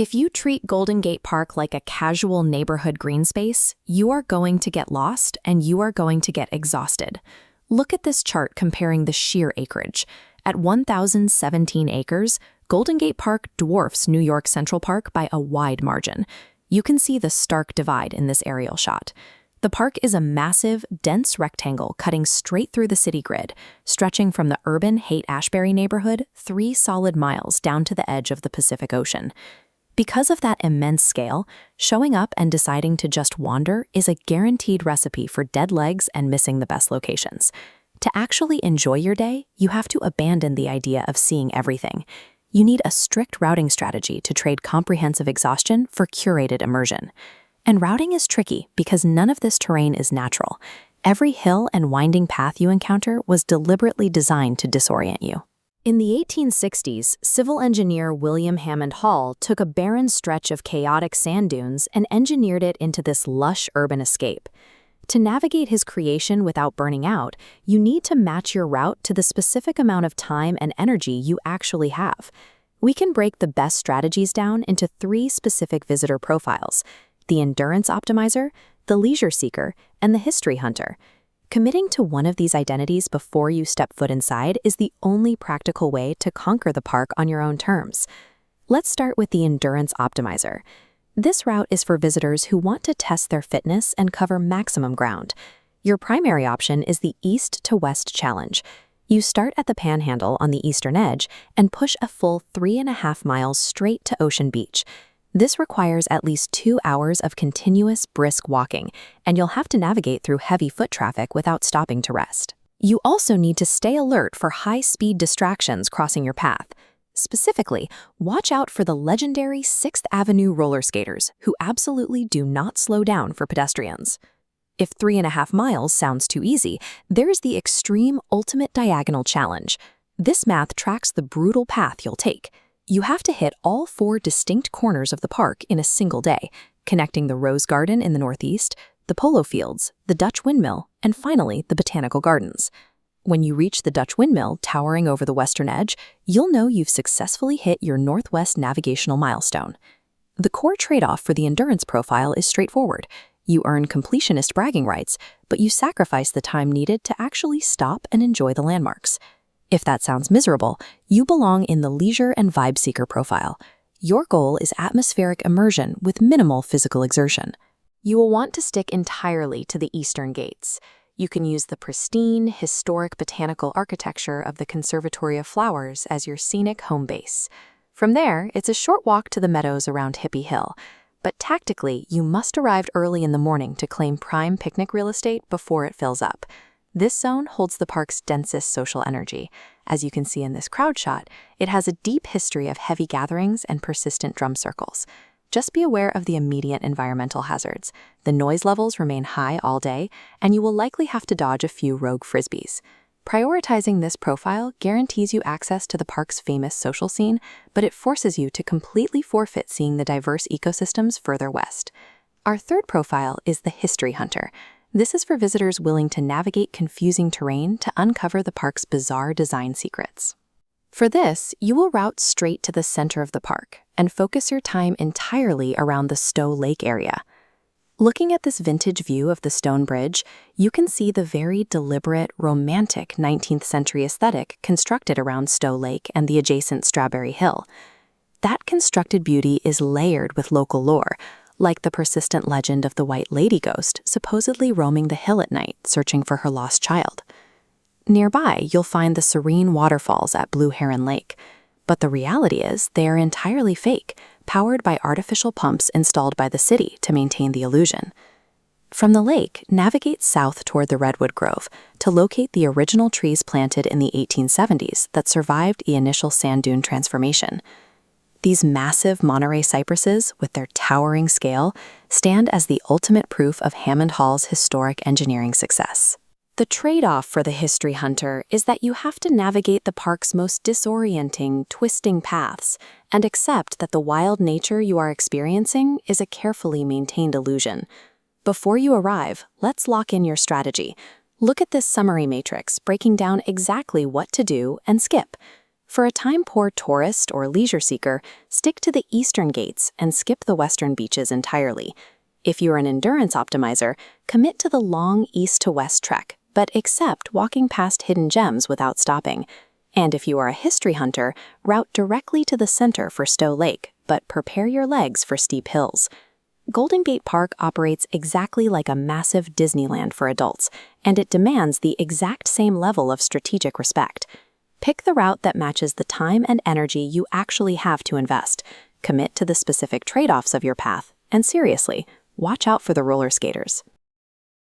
If you treat Golden Gate Park like a casual neighborhood green space, you are going to get lost and you are going to get exhausted. Look at this chart comparing the sheer acreage. At 1,017 acres, Golden Gate Park dwarfs New York Central Park by a wide margin. You can see the stark divide in this aerial shot. The park is a massive, dense rectangle cutting straight through the city grid, stretching from the urban Haight-Ashbury neighborhood 3 solid miles down to the edge of the Pacific Ocean. Because of that immense scale, showing up and deciding to just wander is a guaranteed recipe for dead legs and missing the best locations. To actually enjoy your day, you have to abandon the idea of seeing everything. You need a strict routing strategy to trade comprehensive exhaustion for curated immersion. And routing is tricky because none of this terrain is natural. Every hill and winding path you encounter was deliberately designed to disorient you. In the 1860s, civil engineer William Hammond Hall took a barren stretch of chaotic sand dunes and engineered it into this lush urban escape. To navigate his creation without burning out, you need to match your route to the specific amount of time and energy you actually have. We can break the best strategies down into 3 specific visitor profiles: the endurance optimizer, the leisure seeker, and the history hunter. Committing to one of these identities before you step foot inside is the only practical way to conquer the park on your own terms. Let's start with the endurance optimizer. This route is for visitors who want to test their fitness and cover maximum ground. Your primary option is the East to West Challenge. You start at the Panhandle on the eastern edge and push a full 3.5 miles straight to Ocean Beach. This requires at least 2 hours of continuous, brisk walking, and you'll have to navigate through heavy foot traffic without stopping to rest. You also need to stay alert for high-speed distractions crossing your path. Specifically, watch out for the legendary 6th Avenue roller skaters, who absolutely do not slow down for pedestrians. If 3.5 miles sounds too easy, there's the extreme ultimate diagonal challenge. This math tracks the brutal path you'll take. You have to hit all 4 distinct corners of the park in a single day, connecting the Rose Garden in the northeast, the Polo Fields, the Dutch Windmill, and finally the Botanical Gardens. When you reach the Dutch Windmill towering over the western edge, you'll know you've successfully hit your northwest navigational milestone. The core trade-off for the endurance profile is straightforward. You earn completionist bragging rights, but you sacrifice the time needed to actually stop and enjoy the landmarks. If that sounds miserable, you belong in the leisure and vibe seeker profile. Your goal is atmospheric immersion with minimal physical exertion. You will want to stick entirely to the eastern gates. You can use the pristine, historic botanical architecture of the Conservatory of Flowers as your scenic home base. From there, it's a short walk to the meadows around Hippie Hill. But tactically, you must arrive early in the morning to claim prime picnic real estate before it fills up. This zone holds the park's densest social energy. As you can see in this crowd shot, it has a deep history of heavy gatherings and persistent drum circles. Just be aware of the immediate environmental hazards. The noise levels remain high all day, and you will likely have to dodge a few rogue frisbees. Prioritizing this profile guarantees you access to the park's famous social scene, but it forces you to completely forfeit seeing the diverse ecosystems further west. Our third profile is the history hunter. This is for visitors willing to navigate confusing terrain to uncover the park's bizarre design secrets. For this, you will route straight to the center of the park and focus your time entirely around the Stowe Lake area. Looking at this vintage view of the stone bridge, you can see the very deliberate, romantic 19th century aesthetic constructed around Stowe Lake and the adjacent Strawberry Hill. That constructed beauty is layered with local lore, like the persistent legend of the White Lady ghost supposedly roaming the hill at night searching for her lost child. Nearby, you'll find the serene waterfalls at Blue Heron Lake, but the reality is they are entirely fake, powered by artificial pumps installed by the city to maintain the illusion. From the lake, navigate south toward the Redwood Grove to locate the original trees planted in the 1870s that survived the initial sand dune transformation. These massive Monterey cypresses, with their towering scale, stand as the ultimate proof of Hammond Hall's historic engineering success. The trade-off for the history hunter is that you have to navigate the park's most disorienting, twisting paths and accept that the wild nature you are experiencing is a carefully maintained illusion. Before you arrive, let's lock in your strategy. Look at this summary matrix breaking down exactly what to do and skip. For a time-poor tourist or leisure seeker, stick to the eastern gates and skip the western beaches entirely. If you're an endurance optimizer, commit to the long east-to-west trek, but accept walking past hidden gems without stopping. And if you are a history hunter, route directly to the center for Stowe Lake, but prepare your legs for steep hills. Golden Gate Park operates exactly like a massive Disneyland for adults, and it demands the exact same level of strategic respect. Pick the route that matches the time and energy you actually have to invest. Commit to the specific trade-offs of your path, and seriously, watch out for the roller skaters.